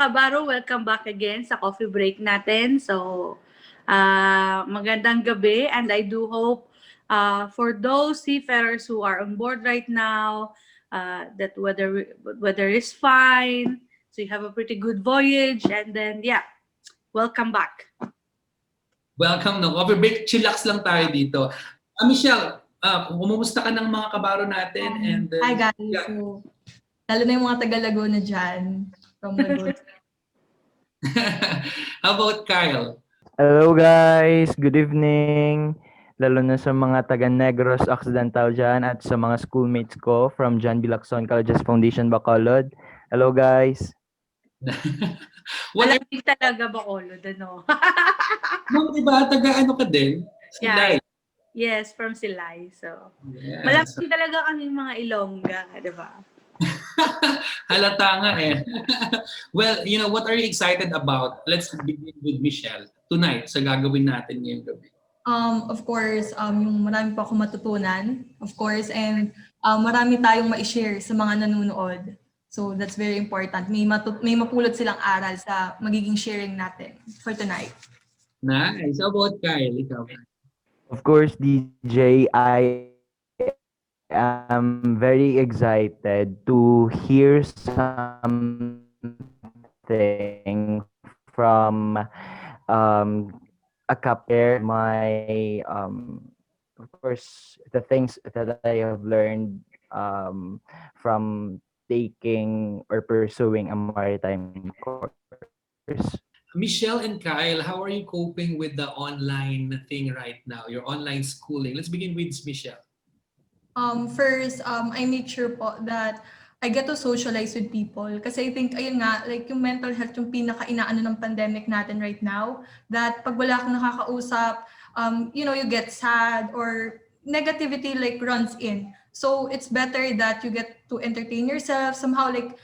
kabaro, welcome back again sa coffee break natin. So, magandang gabi, and I do hope for those seafarers who are on board right now, that weather is fine, so you have a pretty good voyage, and then yeah, welcome back. Welcome no coffee break. Chillax lang tayo dito. Michelle, kumusta ka ng mga kabaro natin? And Hi guys. So, lalo na yung mga taga Laguna dyan. From Laguna. How about Kyle? Hello guys, good evening. Lalo na sa mga taga Negros Occidental dyan at sa mga schoolmates ko from John B. Lacson Colleges Foundation, Bacolod. Hello guys. What Alam talaga Bacolod, ano? diba, taga ano ka din? Yeah. Yes, from Silay. So, Yes. malapit talaga kaming mga Ilongga, di ba? Halata nga eh. Well, what are you excited about? Let's begin with Michelle tonight sa gagawin natin ngayong gabi. Of course, yung marami pa akong matutunan, of course, and marami tayong ma-share sa mga nanonood. So that's very important. May mapulot silang aral sa magiging sharing natin for tonight. Nice. How about Kyle? Ikaw. Of course, DJ, I am very excited to hear something from a couple my of course the things that I have learned from taking or pursuing a maritime course. Michelle and Kyle, how are you coping with the online thing right now? Your online schooling. Let's begin with Michelle. First, I make sure po that I get to socialize with people. Kasi I think, ayun nga, like yung mental health, yung pinaka-inaano ng pandemic natin right now, that pag wala kang nakakausap, you get sad or negativity like runs in. So it's better that you get to entertain yourself, somehow like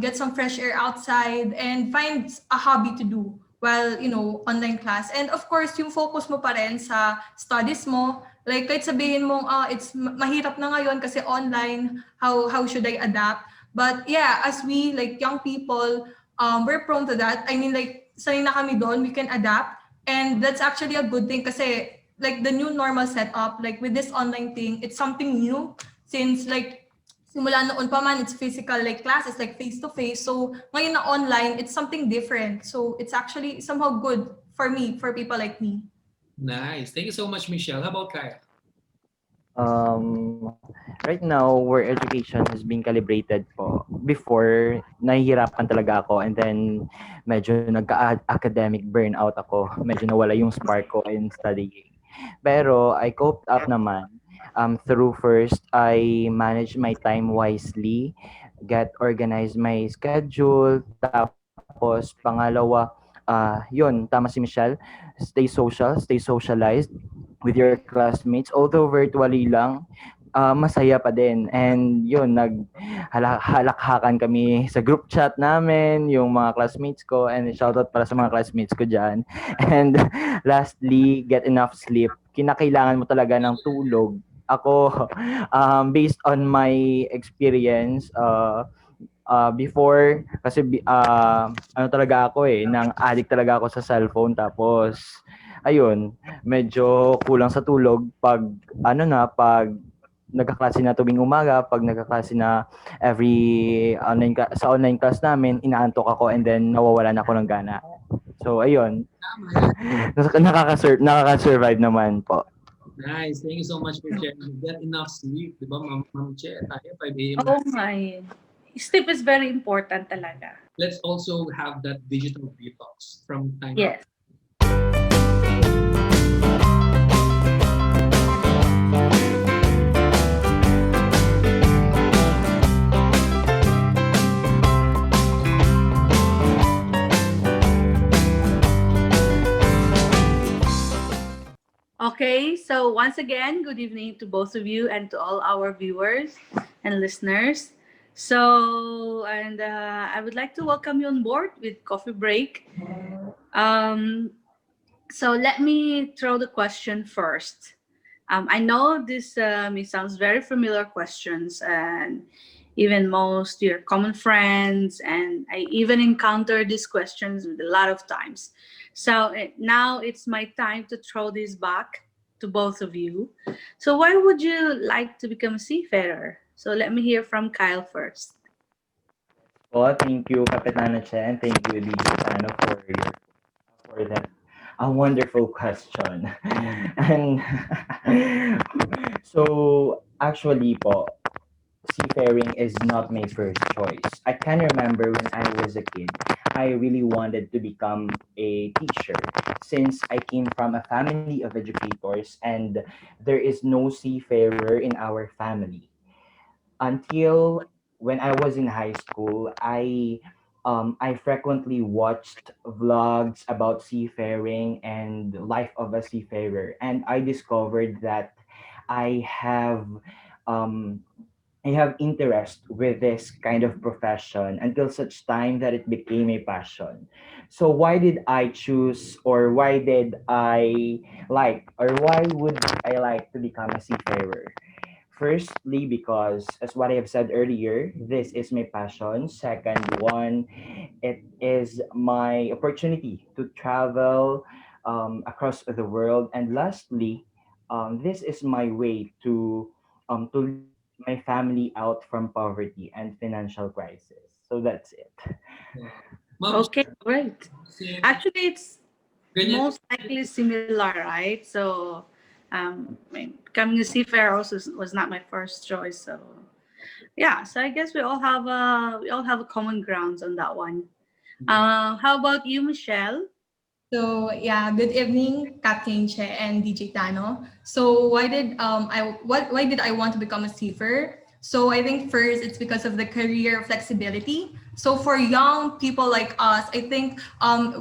get some fresh air outside and find a hobby to do while, online class. And of course, yung focus mo pa rin sa studies mo. Like kahit sabihin mong it's mahirap na ngayon kasi online, how should I adapt? But yeah, as we like young people, we're prone to that. I mean like sanay na kami doon, we can adapt. And that's actually a good thing kasi like the new normal setup, like with this online thing, it's something new since like simula noon pa man, it's physical like classes, like face-to-face. So ngayon na online, it's something different. So it's actually somehow good for me, for people like me. Nice. Thank you so much, Michelle. How about Kyle? Right now, where education has been calibrated po, before, nahihirapan talaga ako and then medyo nagka-academic burnout ako. Medyo nawala yung spark ko in studying. Pero I coped up naman. Through first, I manage my time wisely, get organized my schedule, tapos pangalawa, yun, tama si Michelle, stay social, stay socialized with your classmates, although virtually lang, masaya pa din. And yun, naghalakhakan kami sa group chat namin, yung mga classmates ko, and shoutout para sa mga classmates ko dyan. And lastly, get enough sleep. Kinakailangan mo talaga ng tulog. Ako, based on my experience, before, kasi ano talaga ako nang addict talaga ako sa cellphone, tapos ayun, medyo kulang sa tulog pag nagkaklase na tuwing umaga, pag nagkaklase na sa online class namin, inaantok ako and then nawawalan ako ng gana. So ayun. Nakaka-survive naman po. Nice. Thank you so much for sharing. Get enough sleep. Diba, Ma'am Che? Tayo, 5 a.m. Oh my. Sleep is very important talaga. Let's also have that digital detox from time. Yes. Okay, so once again, good evening to both of you and to all our viewers and listeners. So, and I would like to welcome you on board with Coffee Break. So let me throw the question first. I know this may sounds very familiar questions, and even most your common friends, and I even encountered these questions a lot of times. So now it's my time to throw this back to both of you. So why would you like to become a seafarer? So let me hear from Kyle first. Po, thank you, Kapitana Che, and thank you, DJ Tano, for that a wonderful question. And so actually po, seafaring is not my first choice. I can remember when I was a kid, I really wanted to become a teacher since I came from a family of educators and there is no seafarer in our family. Until when I was in high school, I frequently watched vlogs about seafaring and life of a seafarer, and I discovered that I have um, I have interest with this kind of profession until such time that it became a passion. So why did I choose, or why did I like, or why would I like to become a seafarer? Firstly, because as what I have said earlier, this is my passion. Second one, it is my opportunity to travel across the world. And lastly, this is my way to lead my family out from poverty and financial crisis. So that's it. Wow. Ma'am, Okay, great. kasi Actually, it's ganyan. most likely similar, right? So, I mean, becoming a seafarer also was not my first choice. So, yeah. So I guess we all have a common grounds on that one. How about you, Michelle? So yeah, good evening, Captain Che and DJ Tano. So why did I want to become a seafarer? So I think first it's because of the career flexibility. So for young people like us, I think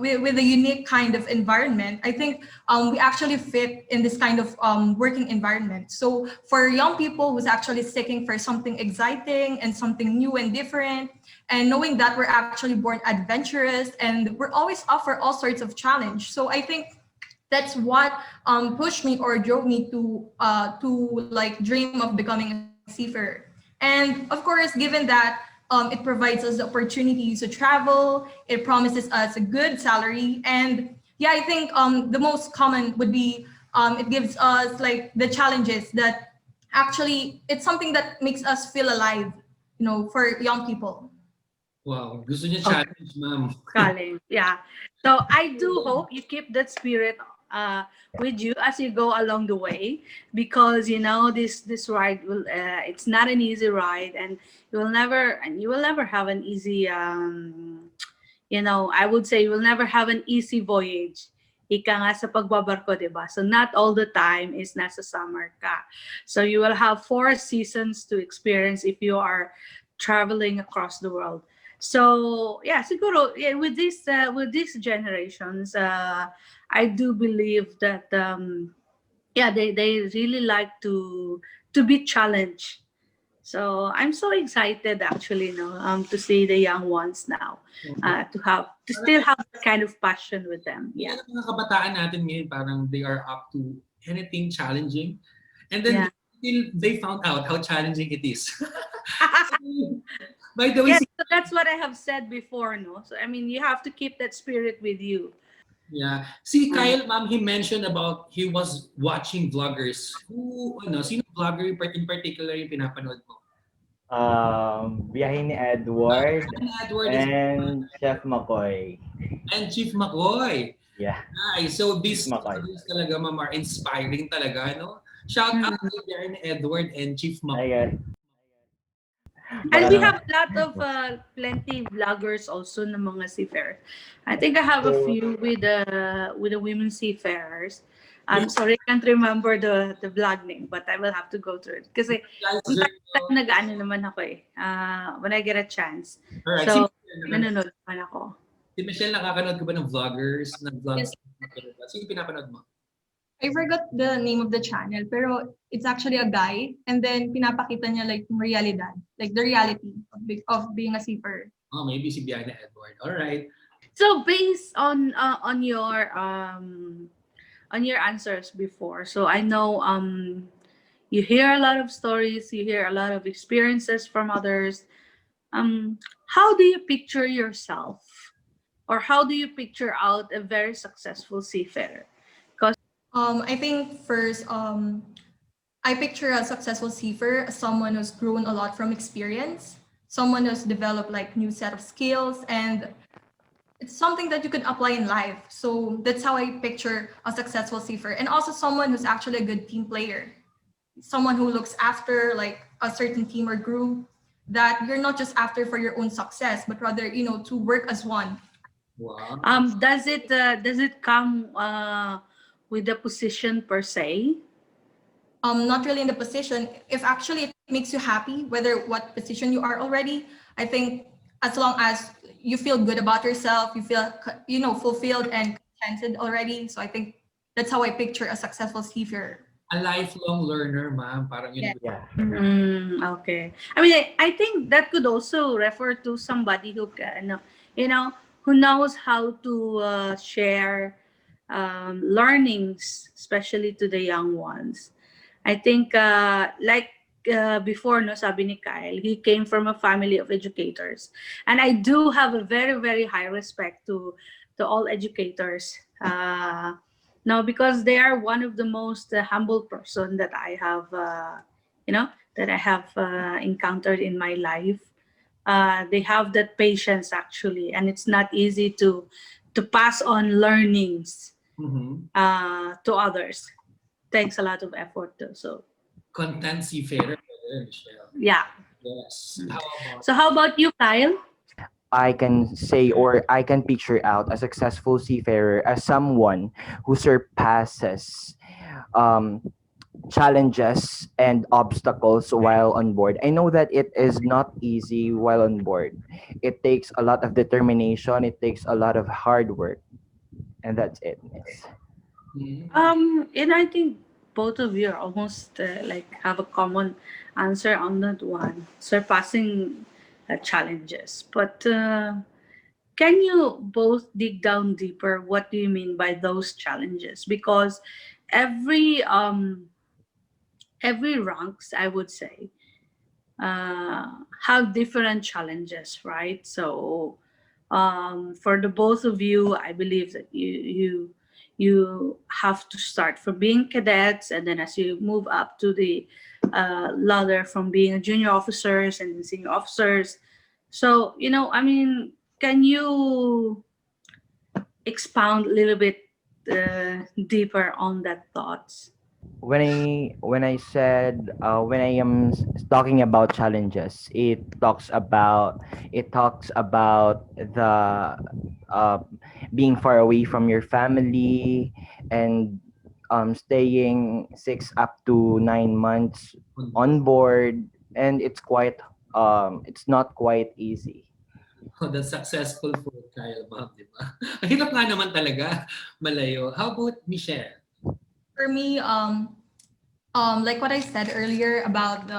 with a unique kind of environment, I think we actually fit in this kind of working environment. So for young people who's actually seeking for something exciting and something new and different, and knowing that we're actually born adventurous and we're always up for all sorts of challenge. So I think that's what pushed me or drove me to like dream of becoming a seafarer. And of course, given that it provides us the opportunities to travel, it promises us a good salary, and yeah, I think the most common would be it gives us like the challenges that actually it's something that makes us feel alive, for young people. Wow, gusto niya Okay. challenge, ma'am. Challenge. Yeah. So I do hope you keep that spirit with you as you go along the way, because this ride will it's not an easy ride, and you will never have an easy I would say you will never have an easy voyage. Ika nga sa pagbabarko, di ba? So not all the time is nasa summer ka. So you will have 4 seasons to experience if you are traveling across the world. So yeah, siguro yeah, with these generations, I do believe that yeah, they really like to be challenged. So I'm so excited actually, to see the young ones now, to Parang still have that kind of passion with them. ganyan Yeah, ang mga kabataan natin ngayon, parang they are up to anything challenging. And then yeah, they found out how challenging it is. By the way, yes. So that's what I have said before, no. So I mean, you have to keep that spirit with you. yeah. Si Mm. Kyle, ma'am, he mentioned about he was watching vloggers. Sino vlogger in particular yung pinapanood mo? Biyahe ni Edward And Edward is and Chef McCoy. and Chief McCoy. Yeah, Nice. So Chief these McCoy. vloggers talaga, ma'am, are inspiring talaga, no? Shout out Mm. to Darren Edward and Chief I McCoy. guess. And Baka we naman. have a lot of plenty vloggers also ng mga seafarers. I think I have a few with the women seafarers. I'm sorry, I can't remember the vlog name, but I will have to go through it. Kasi Guys, from time to time girl. nag-ano naman ako when I get a chance. Alright, So, nanonood naman ako. Si Michelle, nakakanood ka ba ng vloggers, ng vlogs? Yes, Sino pinapanood mo? I forgot the name of the channel, pero it's actually a guy, and then pinapakita niya like yung realidad, like the reality of being a seafarer. Oh, maybe si Biana Edward. Alright. So, based on your answers before, so I know You hear a lot of stories, you hear a lot of experiences from others. Um, how do you picture yourself, or how do you picture out a very successful seafarer? I think first, I picture a successful seafarer as someone who's grown a lot from experience, someone who's developed like new set of skills, and it's something that you can apply in life. So that's how I picture a successful seafarer, and also someone who's actually a good team player, someone who looks after like a certain team or group, that you're not just after for your own success, but rather, to work as one. Wow. Does it come with the position per se? Not really in the position. If actually it makes you happy, whether what position you are already, I think as long as you feel good about yourself, you feel fulfilled and contented already. So I think that's how I picture a successful seafarer. A lifelong learner, ma'am. Parang yun. Yeah. Yeah. Okay. I mean, I think that could also refer to somebody who can, who knows how to share learnings, especially to the young ones. I think, like before, no, sabi ni Kyle, he came from a family of educators, and I do have a very, very high respect to all educators. No, because they are one of the most humble person that I have, you know, encountered in my life. They have that patience actually, and it's not easy to pass on learnings Mhm. to others. Takes a lot of effort too. So Content seafarer, Michelle. yeah. Yes. How about So how about you, Kyle? I can say, or I can picture out a successful seafarer as someone who surpasses um, challenges and obstacles while on board. I know that it is not easy while on board. It takes a lot of determination, it takes a lot of hard work, and that's it. Mhm. And I think both of you are almost like have a common answer on that one, surpassing challenges. But can you both dig down deeper? What do you mean by those challenges? Because every every ranks, I would say, have different challenges, right? So, for the both of you, I believe that you have to start from being cadets, and then as you move up to the ladder from being junior officers and then senior officers. So, I mean, can you expound a little bit deeper on that thoughts? When I am talking about challenges, it talks about the uh, being far away from your family, and staying 6 up to 9 months On board. on board, and it's not quite easy. Oh, that's successful for Kyle, ma'am, di ba? Ang hirap nga naman talaga. Malayo. How about Michelle? For me, like what I said earlier about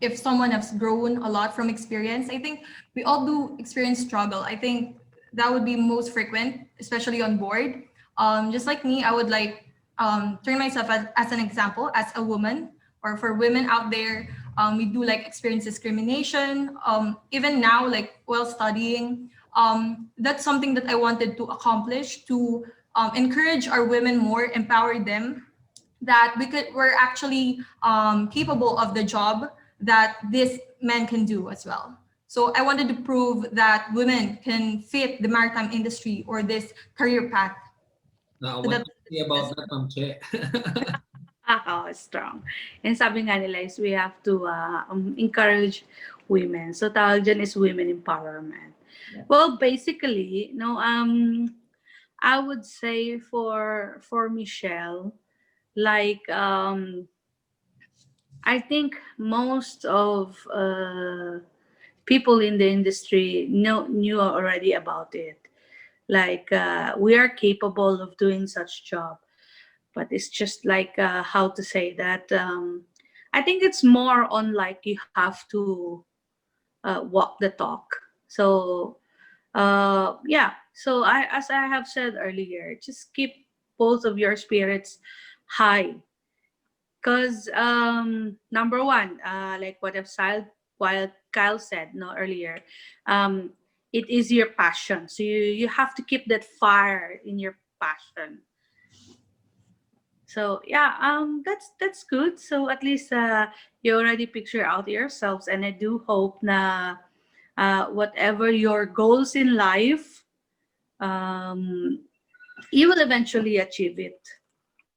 if someone has grown a lot from experience, I think we all do experience struggle. I think that would be most frequent, especially on board. Just like me, I would like turn myself as an example as a woman, or for women out there. We do like experience discrimination. Even now, like while studying, that's something that I wanted to accomplish, to encourage our women more, empower them, that we're actually capable of the job that this men can do as well. So I wanted to prove that women can fit the maritime industry or this career path. So What that do you say about that, Ma'am Che? Oh, strong. And sabi nga nila is we have to encourage women. So tawag dyan is women empowerment. Yeah. Well, basically, no, I would say for Michelle, like I think most of people in the industry knew already about it. Like we are capable of doing such job, but it's just like how to say that. I think it's more on like you have to walk the talk. So yeah. So as I have said earlier, just keep both of your spirits high, Because number one, like what Kyle said no earlier, um, it is your passion. So you have to keep that fire in your passion. So yeah, that's good. So at least you already picture out yourselves, and I do hope na whatever your goals in life, um, you will eventually achieve it.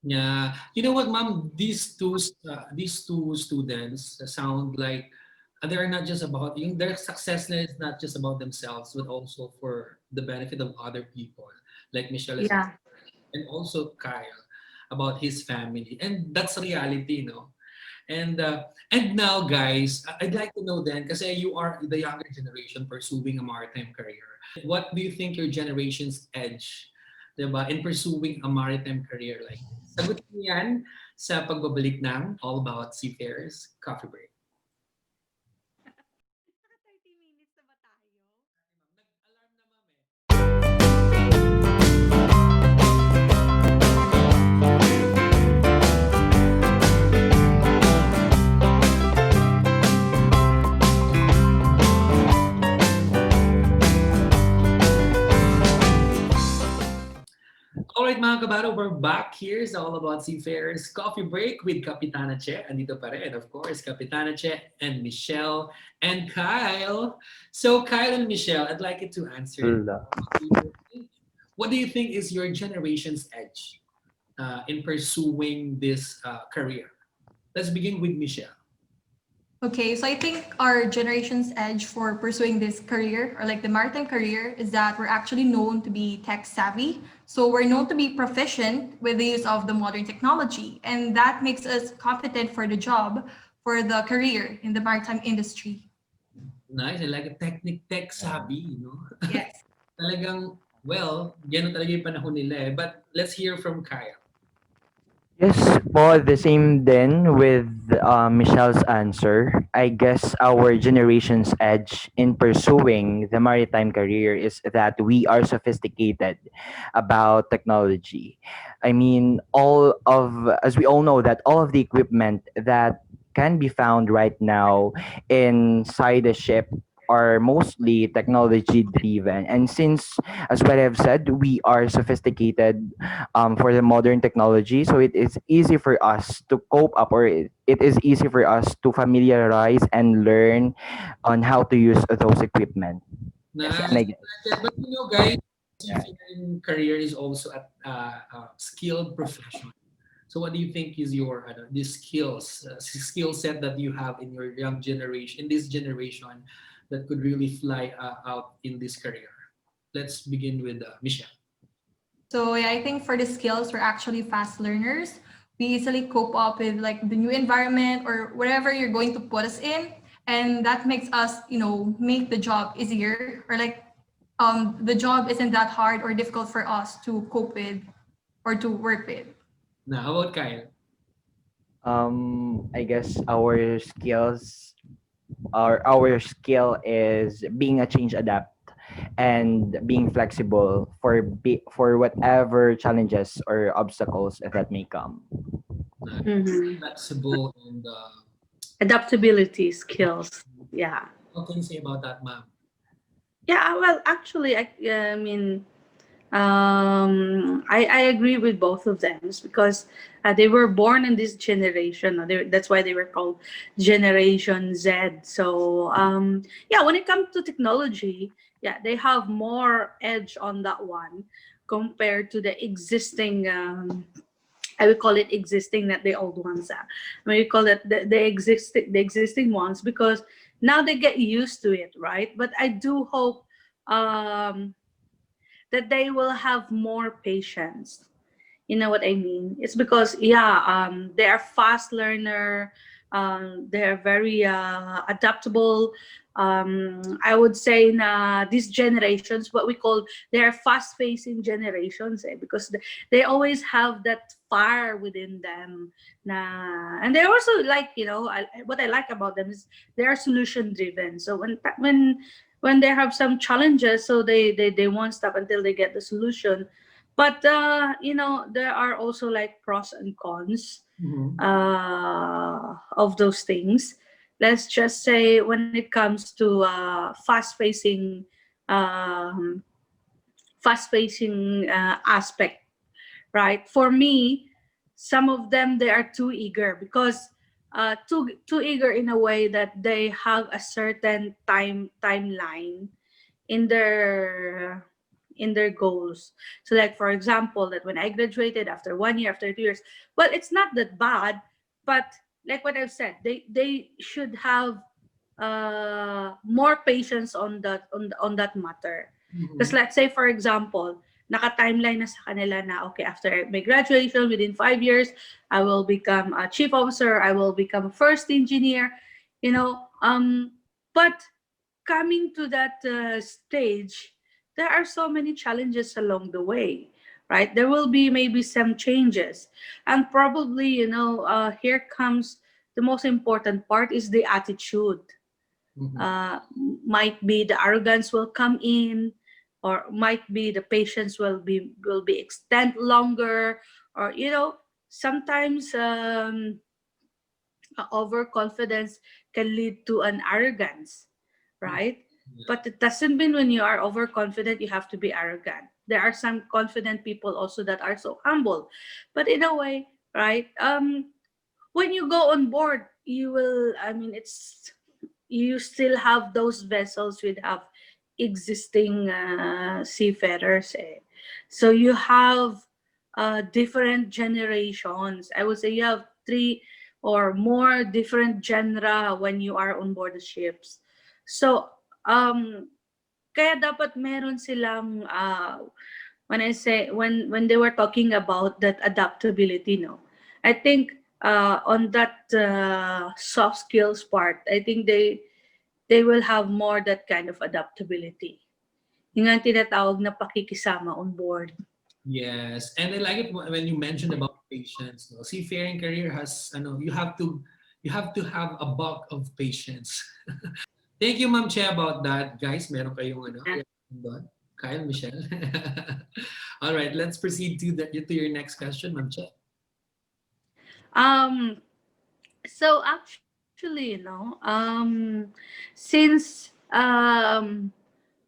Yeah. You know what, ma'am? These two students sound like they are not just about their success is not just about themselves, but also for the benefit of other people. Like Michelle is, Yeah. and also Kyle about his family, and that's reality, And now, guys, I'd like to know then, kasi you are the younger generation pursuing a maritime career. What do you think your generation's edge, 'di ba, in pursuing a maritime career like this? Sagutin niyo yan sa pagbabalik ng All About Seafarers Coffee Break. Alright mga kabaro, we're back here sa All About Seafarers Coffee Break with Kapitana Che. Andito pa rin, of course, Kapitana Che and Michelle and Kyle. So Kyle and Michelle, I'd like you to answer. Hala. What do you think is your generation's edge in pursuing this career? Let's begin with Michelle. Okay, so I think our generation's edge for pursuing this career or like the maritime career is that we're actually known to be tech savvy. So we're known to be proficient with the use of the modern technology, and that makes us competent for the job, for the career in the maritime industry. Nice, I like a tech savvy, Yes. Talagang, well, gano'n talaga yung panahon nila eh. But let's hear from Kyle. Yes po, the same then with Michelle's answer. I guess our generation's edge in pursuing the maritime career is that we are sophisticated about technology. I mean, as we all know, that all of the equipment that can be found right now inside the ship are mostly technology driven. And since, as what I've said, we are sophisticated for the modern technology. So it is easy for us to cope up, or it is easy for us to familiarize and learn on how to use those equipment. Yes, Nice. and I guess. But guys, Yeah. seafaring career is also a skilled profession. So what do you think is your the skill set that you have in your young generation, in this generation, that could really fly out in this career? Let's begin with Michelle. So yeah, I think for the skills, we're actually fast learners. We easily cope up with like the new environment or whatever you're going to put us in. And that makes us, make the job easier or like the job isn't that hard or difficult for us to cope with or to work with. Now, how about Kyle? I guess our skill is being a change adapt and being flexible for whatever challenges or obstacles that may come. Mhm. Flexible and Adaptability skills. Yeah. what can you say about that, ma'am? Yeah, well, actually, I mean, I agree with both of them. It's because they were born in this generation. That's why they were called Generation Z. So, yeah, when it comes to technology, yeah, they have more edge on that one compared to the existing. I would call it existing, not the old ones. I mean, we call it the existing ones because now they get used to it, right? But I do hope um, that they will have more patience. You know what I mean? It's because yeah, they are fast learner. They are very adaptable. I would say na these generations, what we call, they are fast-facing generations, because they always have that fire within them. And they also like, what I like about them is they are solution driven. So when they have some challenges, so they won't stop until they get the solution. But there are also like pros and cons. Mhm. of those things. Let's just say when it comes to um, fast-facing aspect, right? For me, some of them they are too eager because too eager in a way that they have a certain timeline in their goals. So like for example, that when I graduated after 1 year, after 2 years, well, it's not that bad, but like what I've said, they should have more patience on that matter. Because Mhm. let's say for example, naka-timeline na sa kanila na okay, after my graduation within 5 years, I will become a chief officer, I will become a first engineer, you know. But coming to that stage, there are so many challenges along the way, right? There will be maybe some changes, and probably here comes the most important part is the attitude. Mhm. uh, might be the arrogance will come in, or might be the patience will be extend longer, or sometimes overconfidence can lead to an arrogance, Mhm. right? Yeah. But it doesn't mean when you are overconfident you have to be arrogant. There are some confident people also that are so humble, but in a way, right? When you go on board, you will, I mean, it's you still have those vessels with have existing seafarers, eh. So you have different generations. I would say you have three or more different genre when you are on board the ships. So kaya dapat meron silang when I say when they were talking about that adaptability, no, I think on that soft skills part, I think they will have more that kind of adaptability. Yung nga tinatawag na pakikisama on board. Yes, and I like it when you mentioned about patience. No, seafaring career has, you have to have a bulk of patience. Thank you, Ma'am Che, about that. Guys, meron kayong Yeah. reaction doon? Kyle, Michelle. All right, let's proceed to your next question, Ma'am Che. Um, so actually, since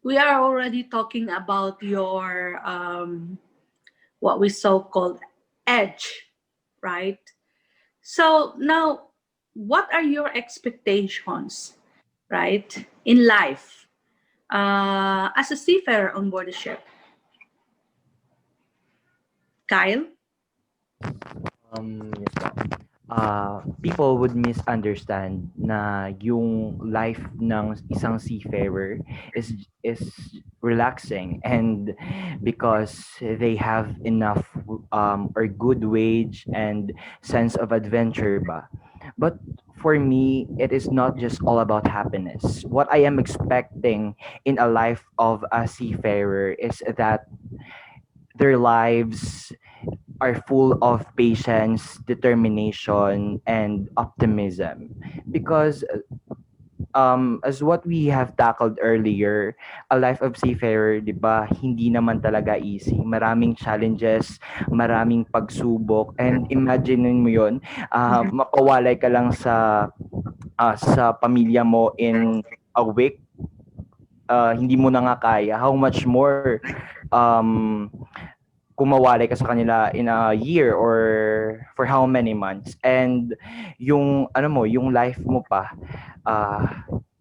we are already talking about your what we so called edge, right? So now, what are your expectations, right, in life as a seafarer on board a ship? Kyle? Yes po. People would misunderstand na yung life ng isang seafarer is relaxing, and because they have enough or good wage and sense of adventure ba. But for me, it is not just all about happiness. What I am expecting in a life of a seafarer is that their lives are full of patience, determination, and optimism. Because, as what we have tackled earlier, a life of seafarer, di ba, hindi naman talaga easy. Maraming challenges, maraming pagsubok, and imagine mo yun, mapawalay ka lang sa pamilya mo in a week, hindi mo na nga kaya. How much more um, kung mawalay ka sa kanila in a year or for how many months. And yung ano mo, yung life mo pa,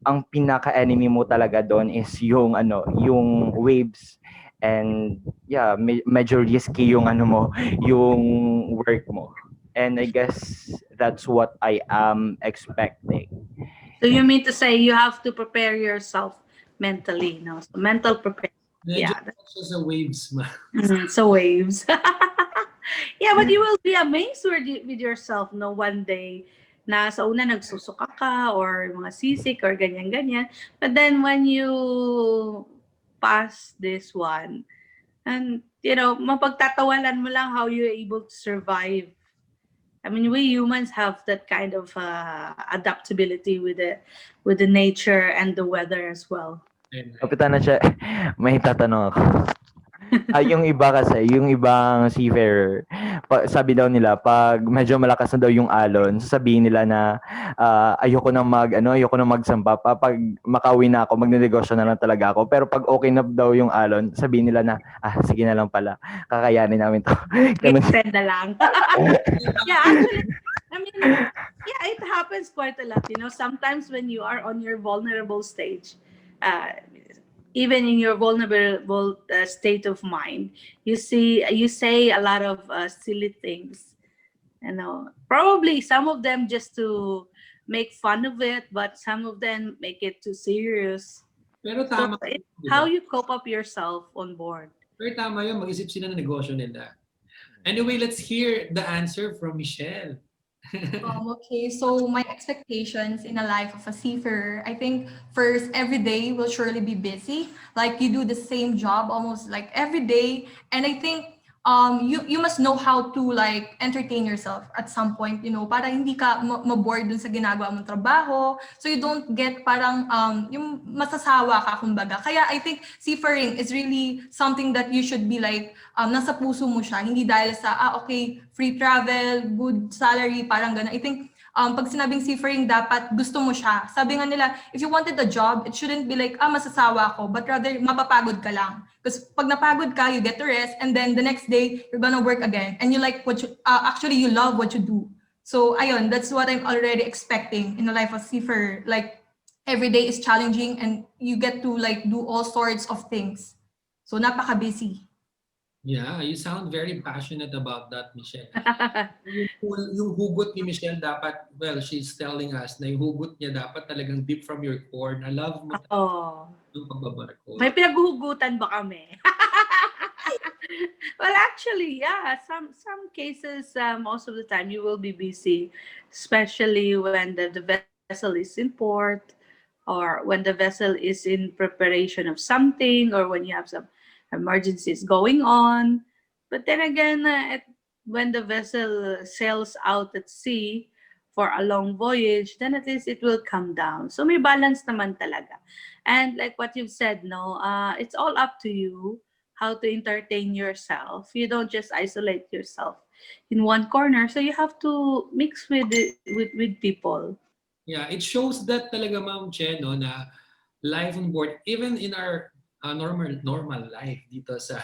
ang pinaka-enemy mo talaga doon is yung yung waves. And yeah, medyo risky yung yung work mo. And I guess that's what I am expecting. So you mean to say you have to prepare yourself mentally, no? So mental prepare. Medyo Yeah. siya sa waves, ma. So waves. Yeah, but you will be amazed with yourself, no, one day na sa una nagsusuka ka or mga sisik or ganyan-ganyan. But then when you pass this one, and mapagtatawanan mo lang how you're able to survive. I mean, we humans have that kind of adaptability with the nature and the weather as well. Ayun, ayun. Kapitan na siya, may tatanong ako. Yung iba kasi, yung ibang seafarer, sabi daw nila, pag medyo malakas na daw yung alon, sasabihin nila na ayoko nang magsampa. Pag makauwi na ako, magnenegosyo na lang talaga ako. Pero pag okay na daw yung alon, sabihin nila na, sige na lang pala, kakayanin namin to. Ganun. Extend na lang. Yeah, actually, I mean, yeah, it happens quite a lot. Sometimes when you are on your vulnerable stage, uh, even in your vulnerable state of mind, you say a lot of silly things. Probably some of them just to make fun of it, but some of them make it too serious. Pero So tama, it's di how ba? you cope up yourself on board. Pero tama yun, mag-isip sila ng negosyo nila. Anyway, let's hear the answer from Michelle. Okay, so my expectations in a life of a seafarer, I think first, every day will surely be busy. Like you do the same job almost like every day. And I think you must know how to like entertain yourself at some point, para hindi ka ma-bored dun sa ginagawa mong trabaho. So you don't get parang yung masasawa ka kumbaga. Kaya I think seafaring is really something that you should be like nasa puso mo siya, hindi dahil sa okay, free travel, good salary, parang gano'n. I think pag sinabing seafaring, dapat gusto mo siya. Sabi nga nila, if you wanted a job, it shouldn't be like, masasawa ako, but rather mapapagod ka lang. Because pag napagod ka, you get to rest, and then the next day, you're gonna work again. And you like what you, actually you love what you do. So ayun, that's what I'm already expecting in the life of seafarer. Like, every day is challenging and you get to like do all sorts of things. So napaka-busy. Yeah, you sound very passionate about that, Michelle. Yung hugot ni Michelle dapat, well, she's telling us na yung hugot niya dapat talagang deep from your core na love mo Oh. yung pagbabarko. May pinaghuhugutan ba kami? Well, actually, yeah. Some cases, most of the time, you will be busy, especially when the vessel is in port, or when the vessel is in preparation of something, or when you have some emergencies going on. But then again, when the vessel sails out at sea for a long voyage, then at least it will come down. So may balance naman talaga. And like what you've said, no, it's all up to you how to entertain yourself. You don't just isolate yourself in one corner. So you have to mix with people. Yeah, it shows that talaga, Ma'am Che, no, na life on board, even in our normal life dito sa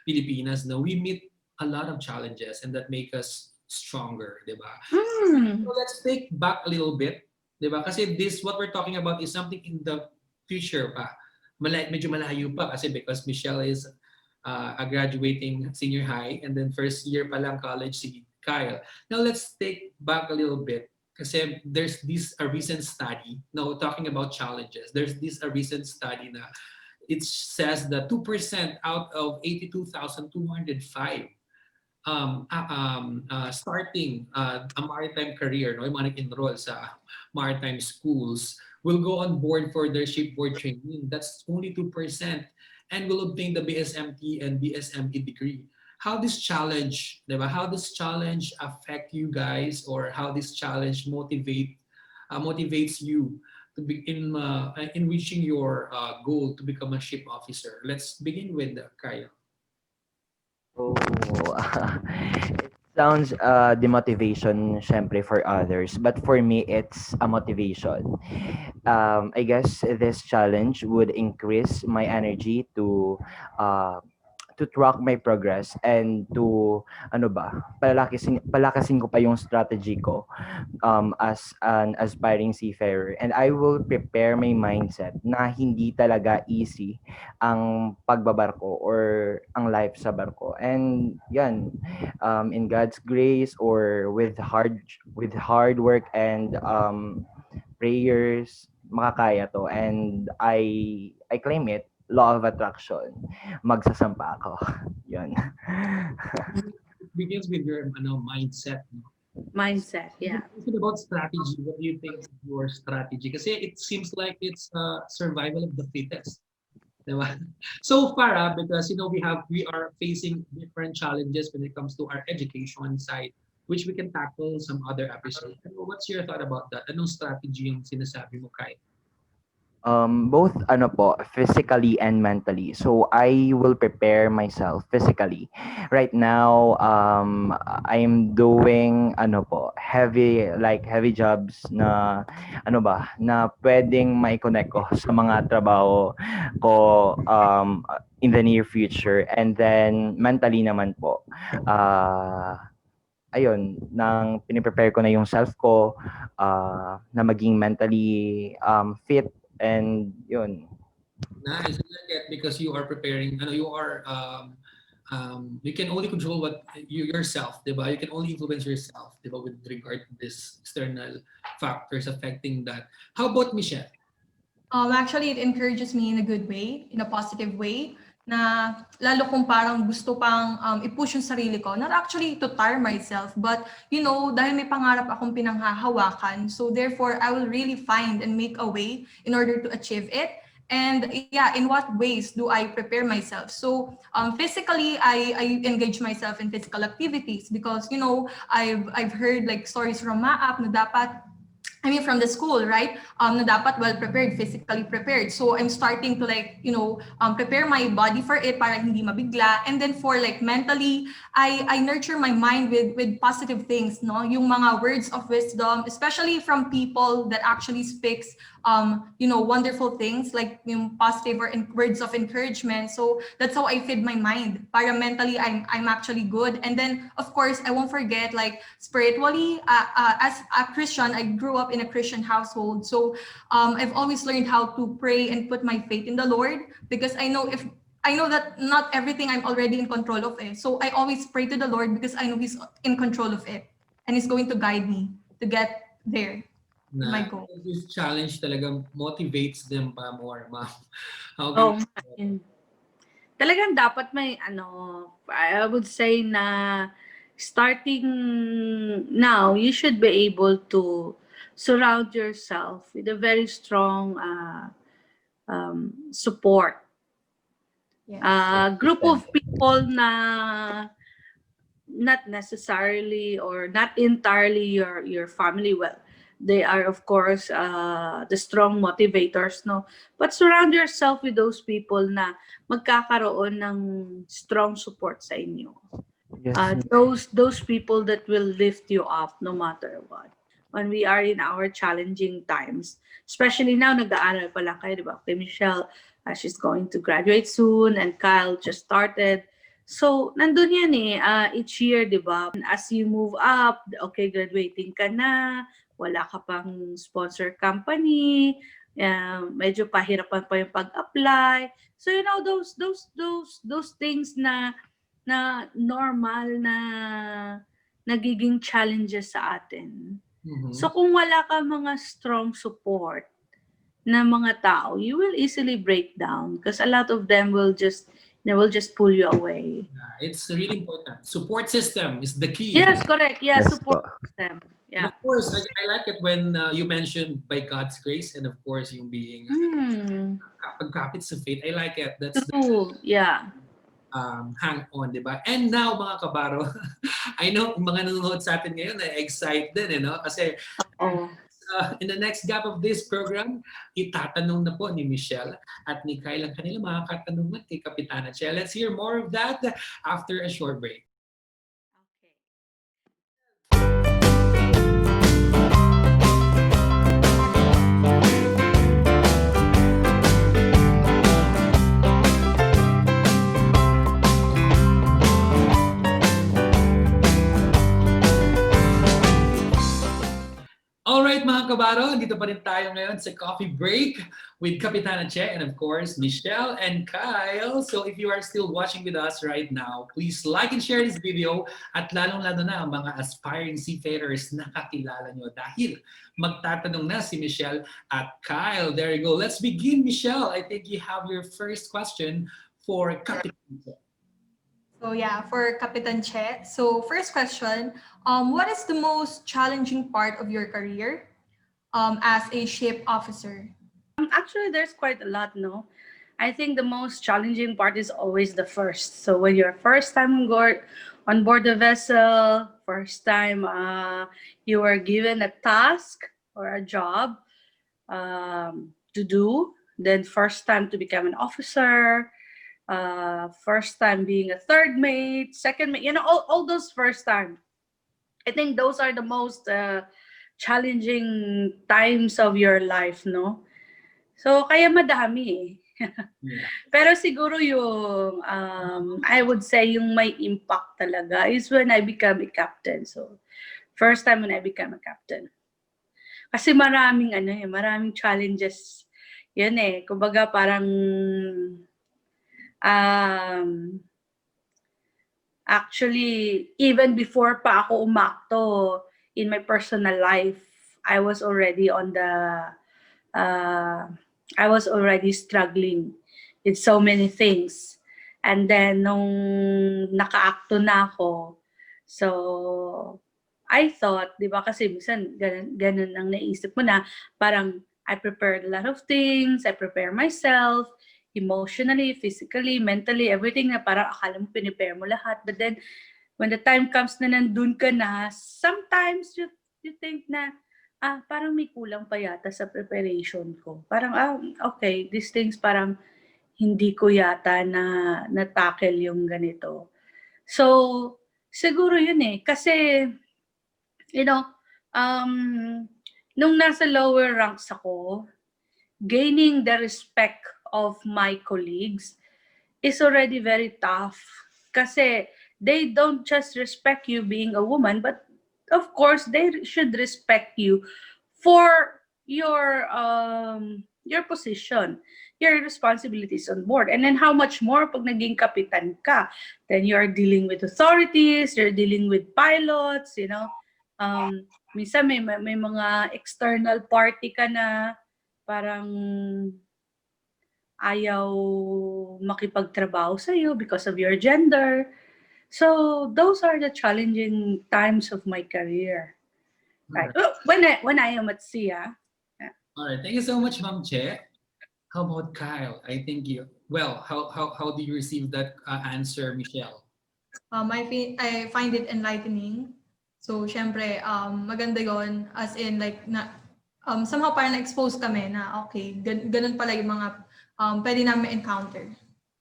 Pilipinas, no, we meet a lot of challenges and that make us stronger, di ba? Hmm. So let's take back a little bit, di ba? Kasi this, what we're talking about is something in the future pa. Medyo malayo pa kasi because Michelle is a graduating senior high and then first year pa lang college si Kyle. Now let's take back a little bit kasi there's this a recent study, no, talking about challenges. There's this a recent study na it says that 2% out of 82,205 starting a maritime career, no, yung mga nag-enroll sa maritime schools, will go on board for their shipboard training. That's only 2%, and will obtain the BSMT and BSME degree. How this challenge, diba? How this challenge affect you guys, or how this challenge motivates you to be in reaching your goal to become a ship officer? Let's begin with Kyle. Oh, it sounds demotivation syempre for others, but for me it's a motivation. I guess this challenge would increase my energy uh, to track my progress and to palakasin ko pa yung strategy ko as an aspiring seafarer, and I will prepare my mindset na hindi talaga easy ang pagbabarko or ang life sa barko. And yan, in God's grace or with hard work and prayers, makakaya to, and I claim it, law of attraction, magsasampa ako. Yun. It begins with your mindset. No? Mindset, yeah. Talking about strategy, what do you think is your strategy? Kasi it seems like it's survival of the fittest. Diba? So far, because we are facing different challenges when it comes to our education side, which we can tackle some other episodes. What's your thought about that? Anong strategy yung sinasabi mo, Kai? Both ano po, physically and mentally. So I will prepare myself physically. Right now, I'm doing ano po, heavy jobs na ano ba, na pwedeng mai-connect ko sa mga trabaho ko in the near future. And then mentally naman po, ayun, nang piniprepare ko na yung self ko, na maging mentally fit and yun. Nice. I like it because you are preparing, ano, you can only control what yourself, diba? You can only influence yourself, diba, with regard to this external factors affecting that. How about Michelle? Actually, it encourages me in a good way, in a positive way, na lalo kung parang gusto pang i-push yung sarili ko. Not actually to tire myself, but dahil may pangarap akong pinanghahawakan, so therefore, I will really find and make a way in order to achieve it. And yeah, in what ways do I prepare myself? So physically, I engage myself in physical activities because I've heard like stories from Maap na dapat from the school, right? Na dapat well prepared, physically prepared. So I'm starting to like, prepare my body for it para hindi mabigla. And then for like mentally, I nurture my mind with positive things, no? Yung mga words of wisdom, especially from people that actually speaks wonderful things like yung positive or words of encouragement. So that's how I feed my mind. Para mentally, I'm actually good. And then of course, I won't forget like spiritually, as a Christian, I grew up in a Christian household. So I've always learned how to pray and put my faith in the Lord because I know that not everything I'm already in control of it. So I always pray to the Lord because I know He's in control of it and He's going to guide me to get there. My Na goal. this challenge talaga motivates them pa more, ma'am. How Oh, can talagang dapat may I would say na starting now, you should be able to surround yourself with a very strong support. Yes. Group of people na not necessarily or not entirely your family. Well, they are of course the strong motivators, no, but surround yourself with those people na magkakaroon ng strong support sa inyo. Yes. Those people that will lift you up no matter what when we are in our challenging times, especially now nag-aaral pa lang kayo, di ba? Kay Michelle, she's going to graduate soon and Kyle just started. So nandun yan each year, di ba? As you move up, okay, graduating ka na, wala ka pang sponsor company, medyo pahirapan pa yung pag-apply. So those things na normal na nagiging challenges sa atin. So kung wala ka mga strong support na mga tao, you will easily break down because a lot of them will just pull you away. it's really important. Support system is the key. Yes, correct. Yeah, Yes support po. system. And Yeah. of course, I like it when you mentioned by God's grace and of course yung being pagkapit sa faith. I like it. That's the True. Yeah. hang on, di ba? And now, mga kabaro, I know mga nanonood sa atin ngayon ay excited din, no? Kasi Oh. in the next gap of this program, itatanong na po ni Michelle at ni Kyle ang kanilang mga katanungan kay Kapitana Che. Let's hear more of that after a short break. Alright mga kabaro, dito pa rin tayo ngayon sa coffee break with Kapitana Che and of course Michelle and Kyle. So if you are still watching with us right now, please like and share this video at lalong-lalo na ang mga aspiring seafarers na kakilala nyo dahil magtatanong na si Michelle at Kyle. There you go. Let's begin, Michelle. I think you have your first question for Kapitana Che. So yeah, for Kapitan Che. So first question, what is the most challenging part of your career as a ship officer? Actually, there's quite a lot, no? I think the most challenging part is always the first. So when you're first time on board the vessel, first time you are given a task or a job to do, then first time to become an officer, first time being a third mate, second mate, all those first time. I think those are the most challenging times of your life, no? So, kaya madami eh. Yeah. Pero siguro yung, I would say yung may impact talaga is when I become a captain. So, first time when I became a captain. Kasi maraming challenges. Yun eh, kumbaga parang, um, actually, even before pa ako umakto in my personal life, I was already on the uh, I was already struggling with so many things. And then, nung naka-acto na ako, so, I thought, di ba, kasi minsan, ganun ang naisip mo na, parang, I prepared a lot of things, I prepare myself, emotionally, physically, mentally, everything na parang akala mo pinipare mo lahat. But then, when the time comes na nandun ka na, sometimes you think na, parang may kulang pa yata sa preparation ko. Parang, okay, these things parang hindi ko yata na-tackle yung ganito. So, siguro yun eh. Kasi, you know, nung nasa lower ranks ako, gaining the respect of my colleagues is already very tough. Kasi they don't just respect you being a woman, but of course, they should respect you for your position, your responsibilities on board. And then how much more pag naging kapitan ka, then you're dealing with authorities, you're dealing with pilots, minsan may mga external party ka na parang ayaw makipagtrabaho sa iyo because of your gender. So those are the challenging times of my career. Right. When I am at SIA. All right. Thank you so much, Ma'am Che. How about Kyle? I think how do you receive that answer, Michelle? I find it enlightening. So, syempre, maganda yon as in like somehow parang na-expose kami na okay, ganun pala yung mga pwede namin encounter.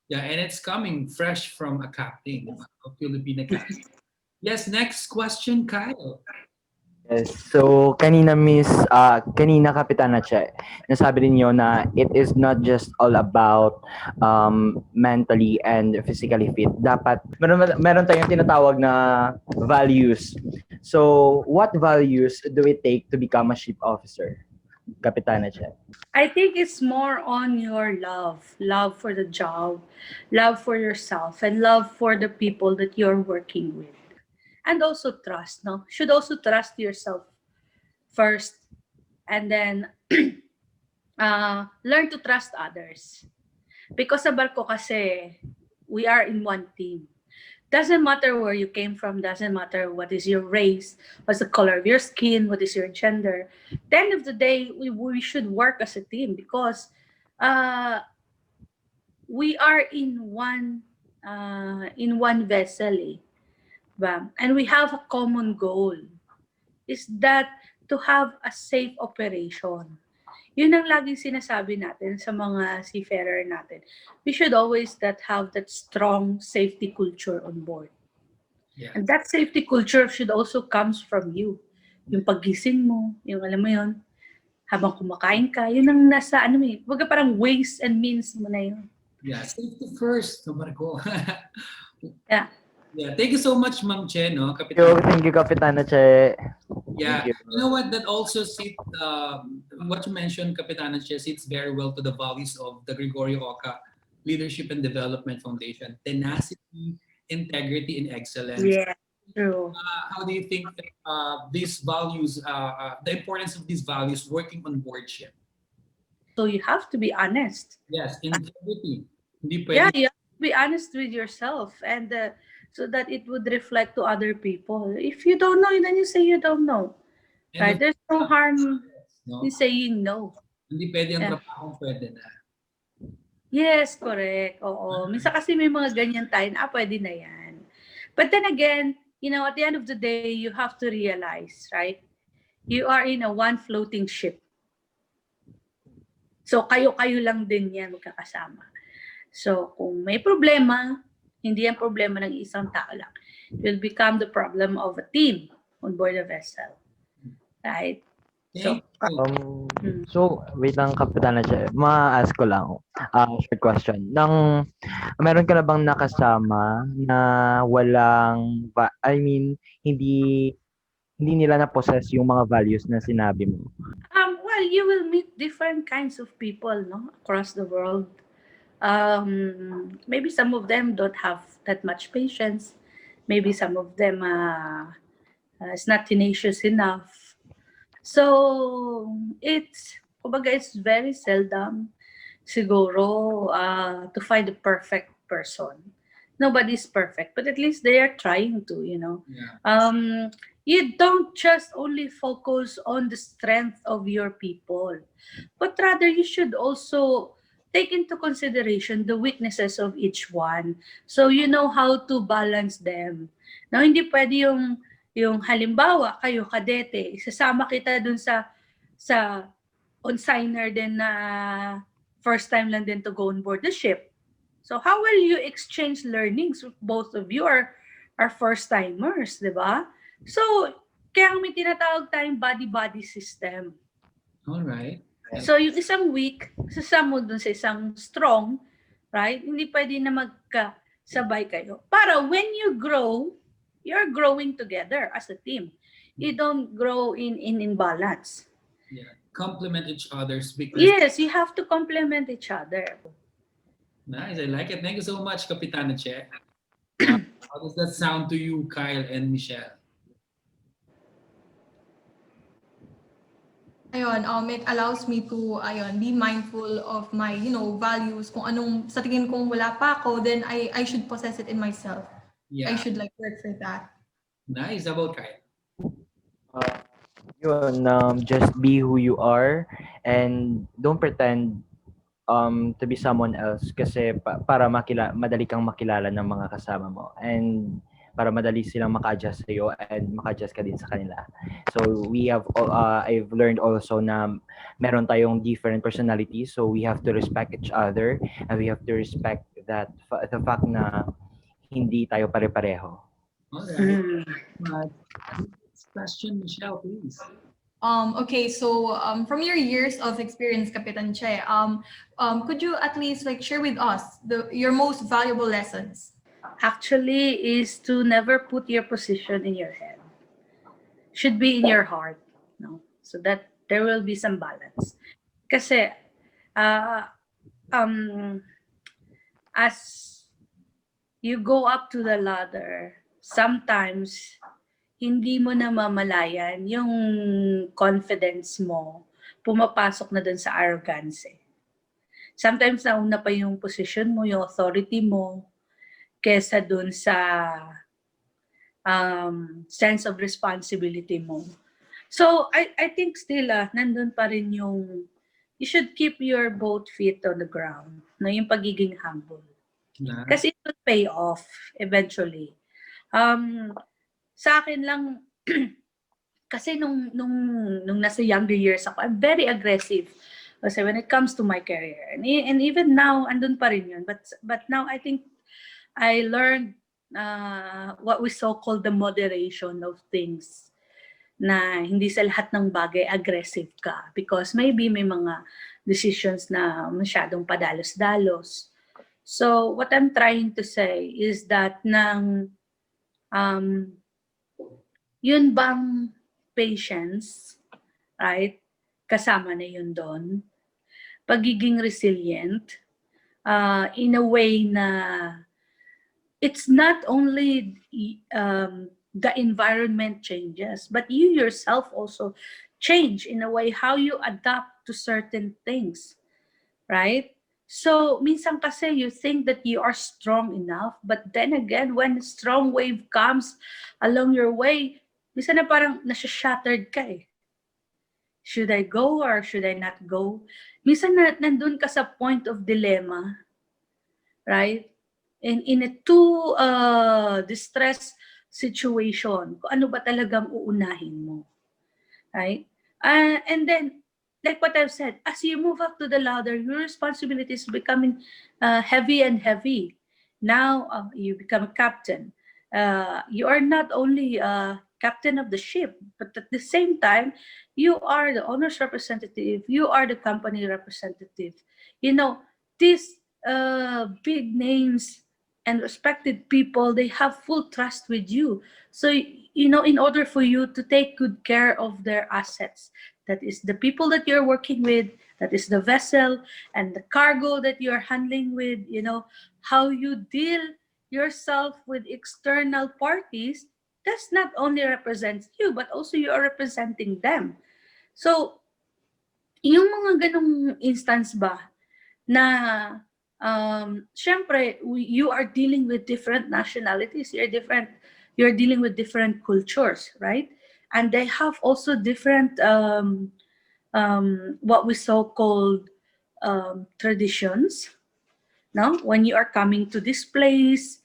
Yeah, and it's coming fresh from a captain, a Filipina captain. Yes, next question, Kyle. Yes. So, kanina Kapitana Che, nasabi niyo na it is not just all about mentally and physically fit. Dapat, meron tayong tinatawag na values. So, what values do we take to become a ship officer, Kapitana Che? I think it's more on your love for the job, love for yourself, and love for the people that you're working with. And also trust, no? Should also trust yourself first, and then learn to trust others. Because sa barko kasi, we are in one team. Doesn't matter where you came from, doesn't matter what is your race, what's the color of your skin, what is your gender. At the end of the day, we should work as a team because we are in one vessel eh. Ba? And we have a common goal. Is that to have a safe operation. Yun ang laging sinasabi natin sa mga seafarer natin. We should always have that strong safety culture on board. Yeah. And that safety culture should also comes from you. Yung paggising mo, yung alam mo yun, habang kumakain ka, yun ang nasa baga parang ways and means mo na yun. Yeah, safety first, no Marco. Yeah. Yeah, thank you so much, Ma'am Che, no, Kapitan. Thank you, Kapitana Che. Yeah, Thank you know what? That also what you mentioned, Kapitana Che, sits very well to the values of the Gregorio Oca Leadership and Development Foundation: tenacity, integrity, and excellence. Yeah, true. How do you think these values, the importance of these values, working on board ship? So you have to be honest. Yes, integrity. Hindi Yeah, pwede. you have to be honest with yourself and so that it would reflect to other people. If you don't know, then you say you don't know. And Right? There's no harm no? in saying no. Hindi pwede ang Yeah. trabaho, pwede na. Yes, correct. Oo. Minsan kasi may mga ganyan tayo na, pwede na yan. But then again, at the end of the day, you have to realize, right? You are in a one floating ship. So, kayo-kayo lang din yan magkakasama. So, kung may problema, hindi yan problema ng isang tao lang. It will become the problem of a team on board a vessel. Right? So, So, wait lang, Kapitana siya. Ma-ask ko lang, short question. Meron ka na bang nakasama na hindi nila na-possess yung mga values na sinabi mo? well, you will meet different kinds of people, no, across the world. Maybe some of them don't have that much patience. Maybe some of them is not tenacious enough. So, it's very seldom siguro to find the perfect person. Nobody's perfect, but at least they are trying to, Yeah. You don't just only focus on the strength of your people, but rather you should also take into consideration the weaknesses of each one. So you know how to balance them. Now, hindi pwede yung halimbawa, kayo kadete, isasama kita dun sa consigner din na first time lang din to go on board the ship. So how will you exchange learnings if both of you are first timers, di ba? So, kaya may tinatawag tayong body-body system. Alright. So, yung isang weak, sasama mo dun sa isang strong, right? Hindi pwede na magkasabay kayo. Para when you grow, you're growing together as a team. You don't grow in imbalance. Yeah. Complement each other's weakness. Yes, you have to complement each other. Nice, I like it. Thank you so much, Kapitana Che. How does that sound to you, Kyle and Michelle? Ayun, it allows me to, be mindful of my, values. Kung anong, sa tingin kong wala pa ako, then I should possess it in myself. Yeah. I should work for that. Nice. How about Kyle? Just be who you are and don't pretend to be someone else kasi para madali kang makilala ng mga kasama mo and para madali silang maka-adjust sa iyo and maka-adjust ka din sa kanila. So I've learned also na meron tayong different personalities, so we have to respect each other and we have to respect the fact na hindi tayo pare-pareho. All right. Next question, Michelle, please. Okay, so from your years of experience, Kapitan Che, could you at least share with us your most valuable lessons? Actually, is to never put your position in your head. Should be in your heart, no? So that there will be some balance. Kasi, as you go up to the ladder, sometimes hindi mo na mamalayan yung confidence mo pumapasok na dun sa arrogance. Sometimes nauna pa yung position mo, yung authority mo, kesa dun sa sense of responsibility mo. So, I think still, nandun pa rin yung, you should keep your both feet on the ground, no? Yung pagiging humble. Nice. Kasi it will pay off eventually. Sa akin lang, kasi nung nasa younger years ako, I'm very aggressive. Kasi when it comes to my career. And even now, andun pa rin yun. But now, I think I learned what we so-called the moderation of things. Na hindi sa lahat ng bagay aggressive ka. Because maybe may mga decisions na masyadong padalos-dalos. So, what I'm trying to say is that yun bang patience, right? Kasama na yun doon. Pagiging resilient, in a way na it's not only the environment changes, but you yourself also change in a way how you adapt to certain things, right? So, minsan kasi you think that you are strong enough, but then again, when a strong wave comes along your way, minsan na parang nasa-shattered ka eh. Should I go or should I not go? Minsan na nandun ka sa point of dilemma, right? And in a too distressed situation, kung ano ba talagang uunahin mo, right? And then, like what I've said, as you move up to the ladder, your responsibility is becoming heavy and heavy. Now you become a captain. You are not only a captain of the ship, but at the same time, you are the owner's representative. You are the company representative. You know, these big names and respected people, they have full trust with you. So, you know, in order for you to take good care of their assets, that is the people that you're working with, that is the vessel and the cargo that you're handling with, you know, how you deal yourself with external parties, does not only represents you, but also you are representing them. So, yung mga ganong instance ba na syempre, you are dealing with different nationalities, you're dealing with different cultures, right? And they have also different what we so called traditions. No, when you are coming to this place,